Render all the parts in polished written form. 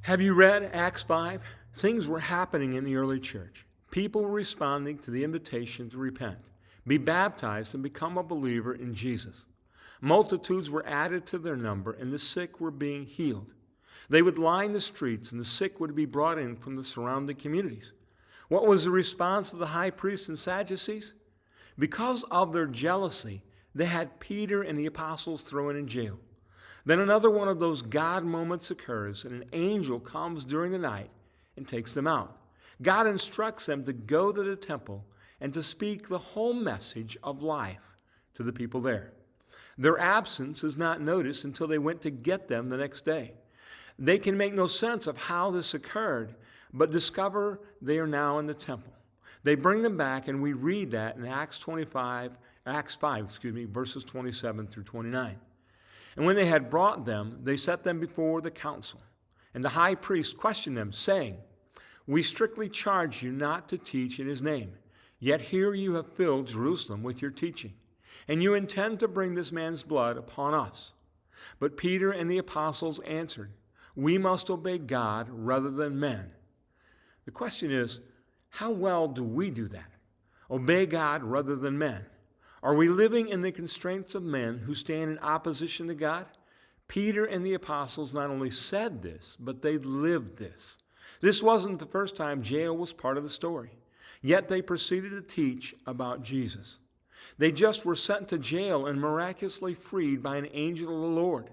Have you read Acts 5? Things were happening in the early church. People were responding to the invitation to repent, be baptized, and become a believer in Jesus. Multitudes were added to their number, and the sick were being healed. They would line the streets, and the sick would be brought in from the surrounding communities. What was the response of the high priests and Sadducees? Because of their jealousy, they had Peter and the apostles thrown in jail. Then another one of those God moments occurs, and an angel comes during the night and takes them out. God instructs them to go to the temple and to speak the whole message of life to the people there. Their absence is not noticed until they went to get them the next day. They can make no sense of how this occurred, but discover they are now in the temple. They bring them back, and we read that in Acts 5, verses 27 through 29. And when they had brought them, they set them before the council. And the high priest questioned them, saying, "We strictly charge you not to teach in his name. Yet here you have filled Jerusalem with your teaching, and you intend to bring this man's blood upon us." But Peter and the apostles answered, "We must obey God rather than men." The question is, how well do we do that? Obey God rather than men. Are we living in the constraints of men who stand in opposition to God? Peter and the apostles not only said this, but they lived this. This wasn't the first time jail was part of the story. Yet they proceeded to teach about Jesus. They just were sent to jail and miraculously freed by an angel of the Lord.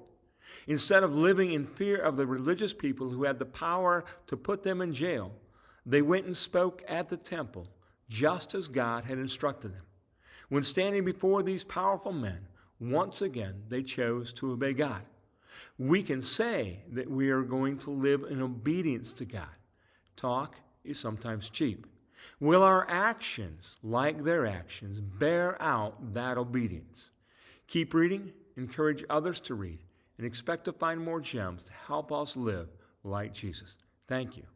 Instead of living in fear of the religious people who had the power to put them in jail, they went and spoke at the temple, just as God had instructed them. When standing before these powerful men, once again they chose to obey God. We can say that we are going to live in obedience to God. Talk is sometimes cheap. Will our actions, like their actions, bear out that obedience? Keep reading, encourage others to read, and expect to find more gems to help us live like Jesus. Thank you.